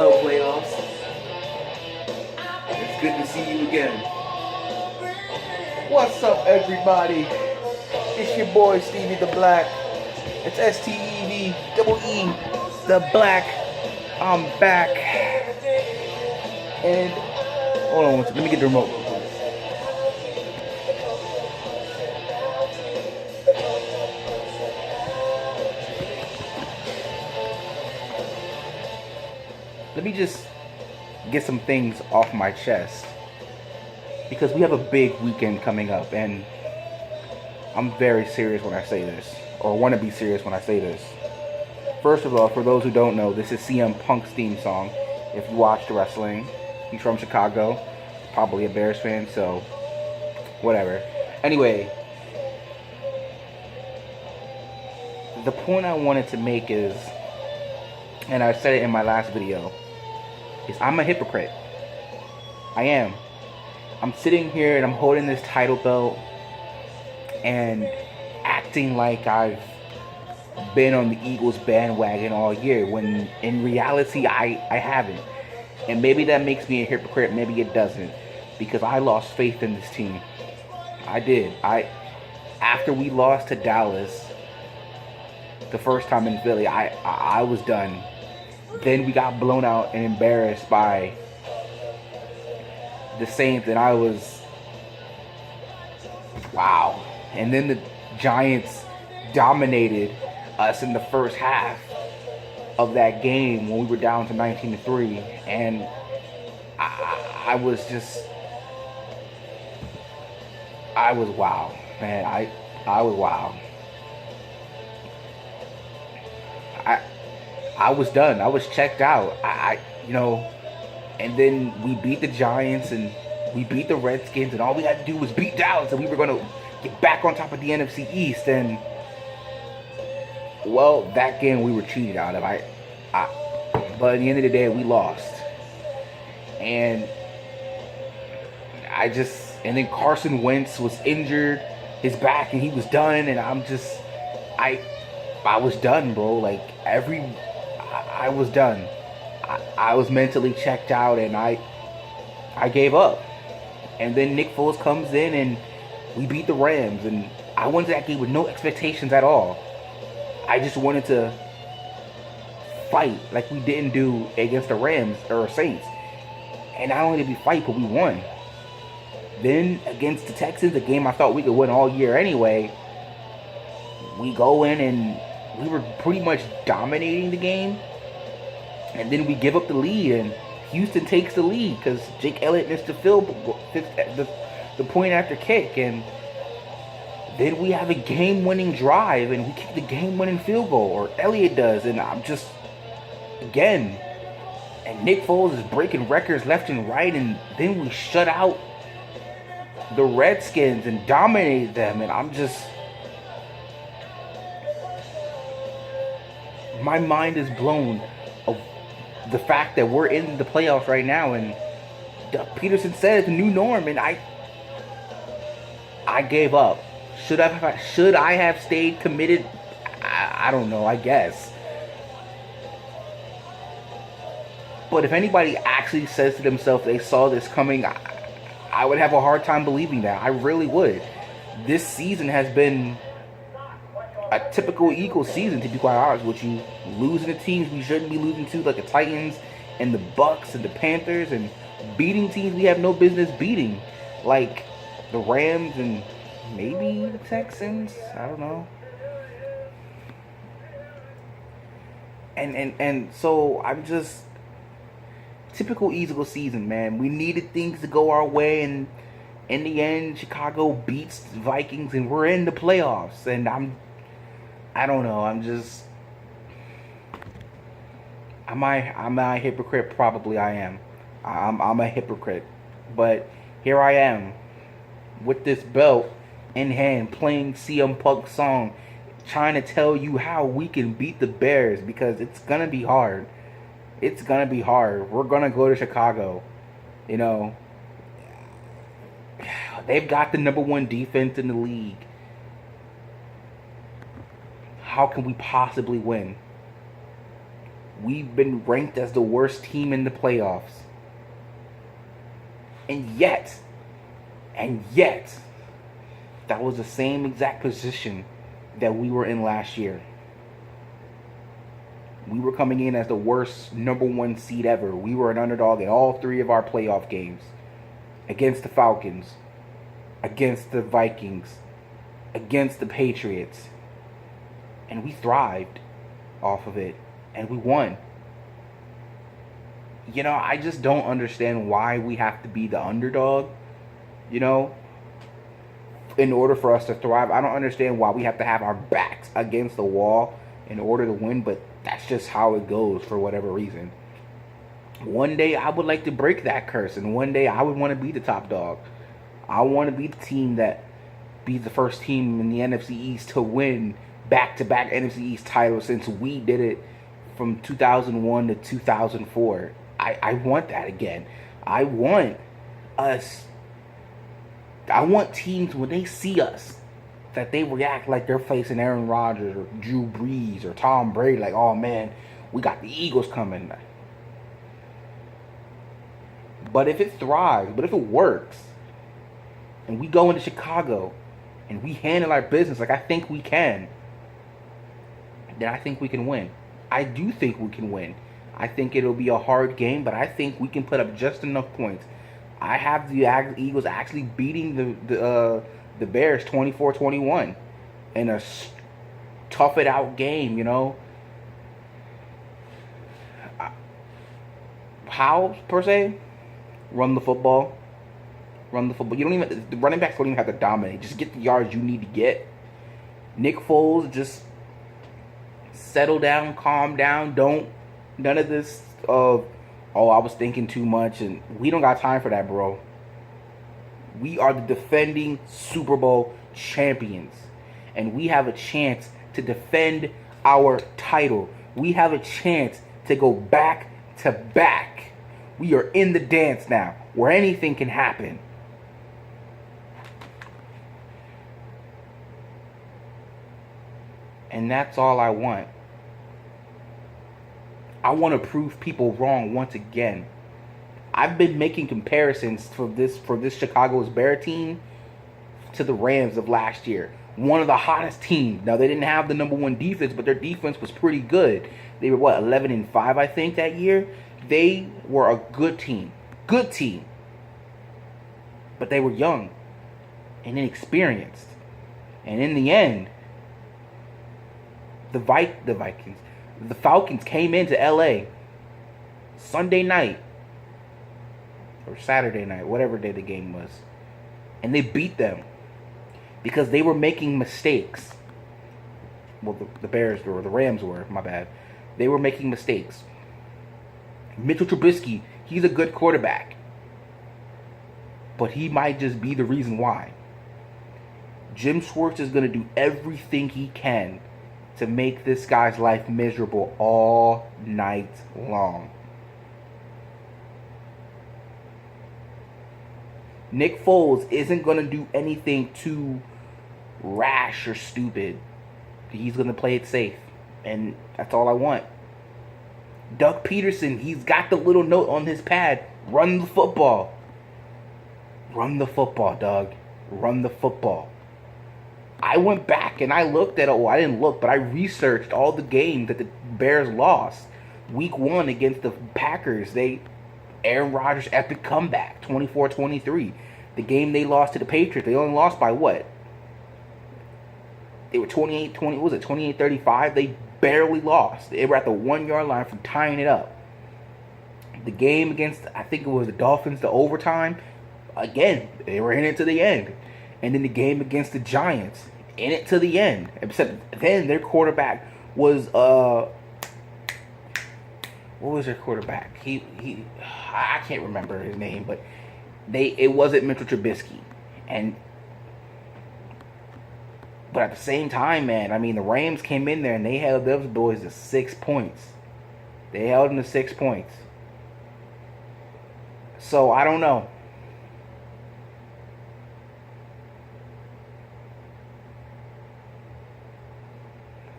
Hello, playoffs. It's good to see you again. What's up, everybody? It's your boy Stevie the Black. It's STEV double E the Black. I'm back. And hold on one second. Let me get the remote real quick. Let me just get some things off my chest because we have a big weekend coming up, and I'm very serious when I say this, or want to be serious when I say this. First of all, for those who don't know, this is CM Punk's theme song. If you watch the wrestling, he's from Chicago, probably a Bears fan, so whatever. Anyway, the point I wanted to make is, and I said it in my last video, is I'm a hypocrite. I am. I'm sitting here and I'm holding this title belt and acting like I've been on the Eagles bandwagon all year when in reality I haven't. And maybe that makes me a hypocrite, maybe it doesn't, because I lost faith in this team. I did. After we lost to Dallas the first time in Philly, I was done. Then we got blown out and embarrassed by the Saints, and I was wow. And then the Giants dominated us in the first half of that game when we were down to 19-3, and I was wow, man. I was wow. I was done. I was checked out. And then we beat the Giants and we beat the Redskins, and all we had to do was beat Dallas, and we were going to get back on top of the NFC East. And well, that game we were cheated out of. But at the end of the day, we lost. And then Carson Wentz was injured, his back, and he was done. And I was done, bro. Like I was done. I was mentally checked out, and I gave up. And then Nick Foles comes in, and we beat the Rams, and I went to that game with no expectations at all. I just wanted to fight like we didn't do against the Rams or Saints. And not only did we fight, but we won. Then against the Texans, a game I thought we could win all year anyway, we go in and we were pretty much dominating the game. And then we give up the lead, and Houston takes the lead because Jake Elliott missed the point after kick. And then we have a game-winning drive, and we kick the game-winning field goal, or Elliott does. And I'm just, again, and Nick Foles is breaking records left and right. And then we shut out the Redskins and dominated them. And I'm just, my mind is blown of the fact that we're in the playoffs right now, and Doug Peterson said it's a new norm, and I gave up. Should I have stayed committed? I don't know, I guess. But if anybody actually says to themselves they saw this coming, I would have a hard time believing that. I really would. This season has been a typical Eagles season, to be quite honest with you. Losing to teams we shouldn't be losing to, like the Titans and the Bucks and the Panthers, and beating teams we have no business beating, like the Rams and maybe the Texans. I don't know. And so I'm just, typical Eagles season, man. We needed things to go our way, and in the end, Chicago beats the Vikings, and we're in the playoffs. And I don't know. Am I a hypocrite? Probably I am. I'm a hypocrite. But here I am with this belt in hand, playing CM Punk's song, trying to tell you how we can beat the Bears, because it's gonna be hard. It's gonna be hard. We're gonna go to Chicago. You know, they've got the number one defense in the league. How can we possibly win? We've been ranked as the worst team in the playoffs. And yet, that was the same exact position that we were in last year. We were coming in as the worst number 1 seed ever. We were an underdog in all 3 of our playoff games. Against the Falcons, against the Vikings, against the Patriots. And we thrived off of it. And we won. You know, I just don't understand why we have to be the underdog, you know, in order for us to thrive. I don't understand why we have to have our backs against the wall in order to win, but that's just how it goes for whatever reason. One day I would like to break that curse, and one day I would want to be the top dog. I want to be the team that be the first team in the NFC East to win back-to-back NFC East titles since we did it from 2001 to 2004. I want that again. I want teams, when they see us, that they react like they're facing Aaron Rodgers or Drew Brees or Tom Brady. Like, oh man, we got the Eagles coming. But if it thrives, but if it works, and we go into Chicago and we handle our business like I think we can, then I think we can win. I do think we can win. I think it'll be a hard game, but I think we can put up just enough points. I have the Eagles actually beating the Bears 24-21 in a tough it out game, you know. How, per se? Run the football. You don't even, the running backs don't even have to dominate. Just get the yards you need to get. Nick Foles, just settle down, calm down. None of this of, oh, I was thinking too much, and we don't got time for that, bro. We are the defending Super Bowl champions, and we have a chance to defend our title. We have a chance to go back to back. We are in the dance now, where anything can happen. And that's all I want. I want to prove people wrong once again. I've been making comparisons for this Chicago's Bear team to the Rams of last year. One of the hottest teams. Now, they didn't have the number 1 defense, but their defense was pretty good. They were, 11-5, I think, that year? They were a good team. Good team. But they were young and inexperienced. And in the end, the Falcons came into LA Sunday night or Saturday night, whatever day the game was, and they beat them because they were making mistakes. Well, the Bears were, the Rams were, my bad. They were making mistakes. Mitchell Trubisky, he's a good quarterback, but he might just be the reason why. Jim Schwartz is going to do everything he can to make this guy's life miserable all night long. Nick Foles isn't going to do anything too rash or stupid. He's going to play it safe, and that's all I want. Doug Peterson, he's got the little note on his pad. Run the football. Run the football, Doug. Run the football. I went back and I looked at, I didn't look, but I researched all the games that the Bears lost. Week 1 against the Packers, Aaron Rodgers' epic comeback, 24-23. The game they lost to the Patriots, they only lost by what? They were 28-35? They barely lost. They were at the 1-yard line from tying it up. The game against, I think it was the Dolphins, the overtime, again, they were in it to the end. And then the game against the Giants, in it to the end. Except then their quarterback was, what was their quarterback? I can't remember his name, but it wasn't Mitchell Trubisky. But at the same time, man, I mean, the Rams came in there and they held those boys to 6 points. They held them to 6 points. So, I don't know.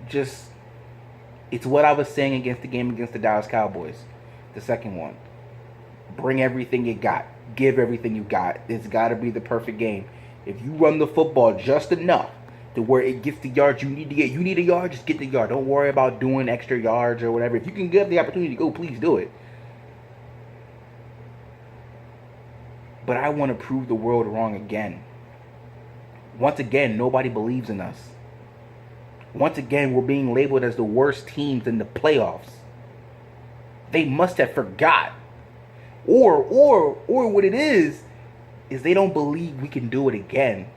Just It's what I was saying against the game against the Dallas Cowboys. The second one. Bring everything you got. Give everything you got. It's got to be the perfect game. If you run the football just enough to where it gets the yards you need to get, you need a yard, just get the yard. Don't worry about doing extra yards or whatever. If you can get the opportunity to go, please do it. But I want to prove the world wrong again. Once again, nobody believes in us. Once again, we're being labeled as the worst teams in the playoffs. They must have forgot. Or what it is they don't believe we can do it again.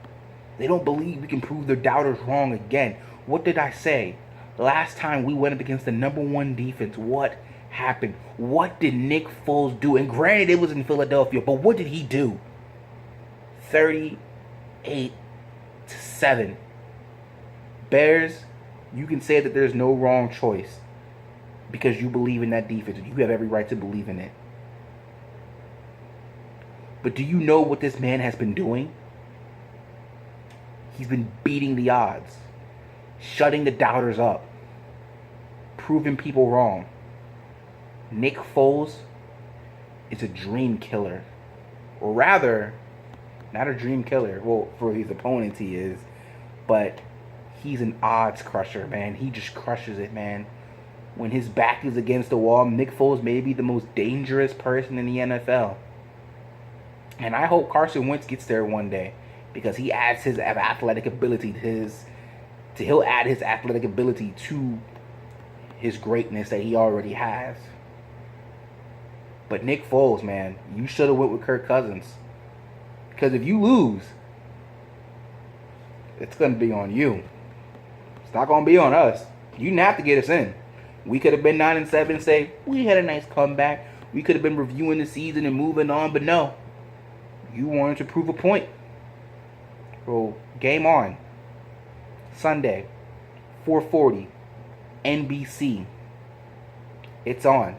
They don't believe we can prove their doubters wrong again. What did I say? Last time we went up against the number one defense, what happened? What did Nick Foles do? And granted, it was in Philadelphia, but what did he do? 38-7. Bears, you can say that there's no wrong choice because you believe in that defense. You have every right to believe in it. But do you know what this man has been doing? He's been beating the odds, shutting the doubters up, proving people wrong. Nick Foles is a dream killer. Or rather, not a dream killer. Well, for his opponents he is. But he's an odds crusher, man. He just crushes it, man. When his back is against the wall, Nick Foles may be the most dangerous person in the NFL. And I hope Carson Wentz gets there one day, because he adds his athletic ability to he'll add his athletic ability to his greatness that he already has. But Nick Foles, man, you should have went with Kirk Cousins. Because if you lose, it's going to be on you. It's not going to be on us. You didn't have to get us in. We could have been 9-7 and say, we had a nice comeback. We could have been reviewing the season and moving on, but no. You wanted to prove a point. Well, game on. Sunday, 4:40, NBC. It's on.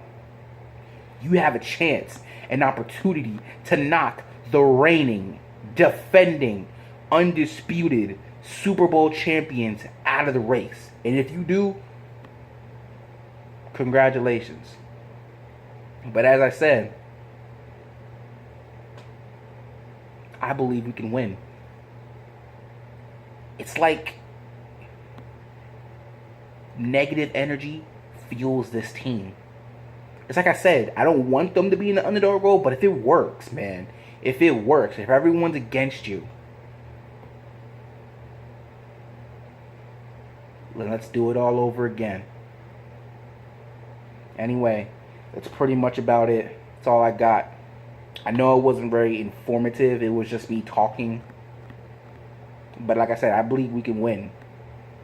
You have a chance, an opportunity to knock the reigning, defending, undisputed Super Bowl champions out of the race. And if you do, congratulations. But as I said, I believe we can win. It's like negative energy fuels this team. It's like I said, I don't want them to be in the underdog role, but if it works, man, if it works, if everyone's against you, then let's do it all over again. Anyway, that's pretty much about it. That's all I got. I know it wasn't very informative. It was just me talking. But like I said, I believe we can win.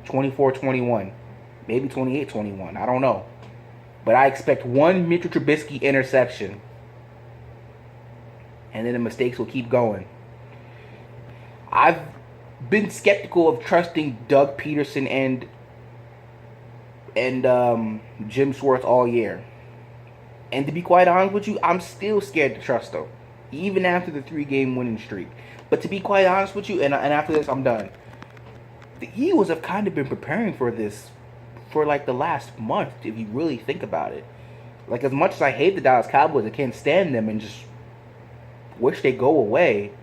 24-21. Maybe 28-21. I don't know. But I expect one Mitchell Trubisky interception. And then the mistakes will keep going. I've been skeptical of trusting Doug Peterson and Jim Schwartz all year. And to be quite honest with you, I'm still scared to trust them. Even after the 3-game winning streak. But to be quite honest with you, and after this I'm done. The Eagles have kind of been preparing for this for like the last month, if you really think about it. Like, as much as I hate the Dallas Cowboys, I can't stand them and just wish they go away.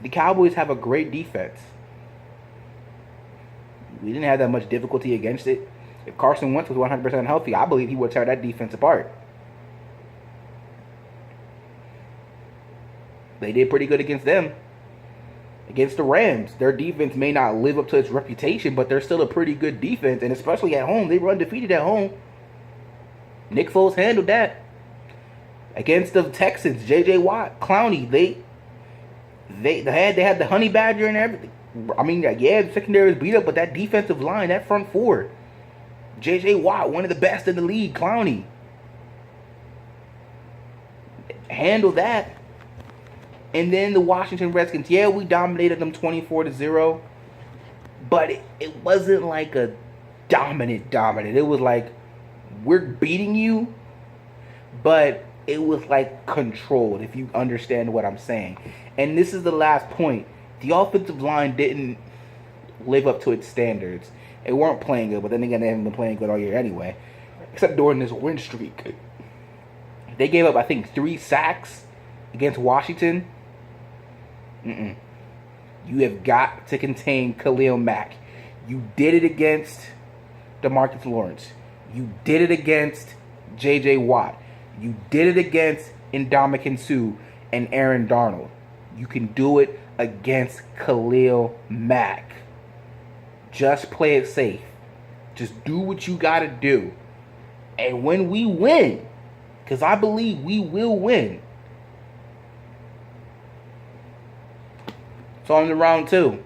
The Cowboys have a great defense. We didn't have that much difficulty against it. If Carson Wentz was 100% healthy, I believe he would tear that defense apart. They did pretty good against them. Against the Rams, their defense may not live up to its reputation, but they're still a pretty good defense, and especially at home, they were undefeated at home. Nick Foles handled that. Against the Texans, J.J. Watt, Clowney, they had the honey badger and everything. I mean, yeah, the secondary was beat up, but that defensive line, that front four, J.J. Watt, one of the best in the league, Clowney, handled that. And then the Washington Redskins, yeah, we dominated them 24-0, but it wasn't like a dominant. It was like, we're beating you, but it was like controlled, if you understand what I'm saying. And this is the last point. The offensive line didn't live up to its standards. They weren't playing good, but then again, they haven't been playing good all year anyway. Except during this win streak. They gave up, I think, 3 sacks against Washington. You have got to contain Khalil Mack. You did it against DeMarcus Lawrence. You did it against J.J. Watt. You did it against Ndamukong Suh and Aaron Donald. You can do it against Khalil Mack. Just play it safe. Just do what you got to do. And when we win, because I believe we will win, it's on to round 2.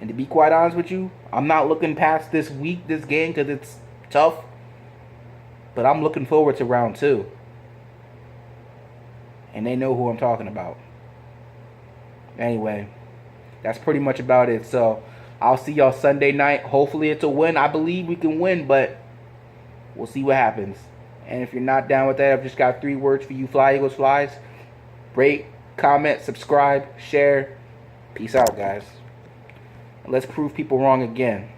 And to be quite honest with you, I'm not looking past this week, this game, because it's tough. But I'm looking forward to round 2. And they know who I'm talking about. Anyway, that's pretty much about it. So, I'll see y'all Sunday night. Hopefully it's a win. I believe we can win, but we'll see what happens. And if you're not down with that, I've just got 3 words for you. Fly, Eagles, flies. Rate, comment, subscribe, share. Peace out, guys. Let's prove people wrong again.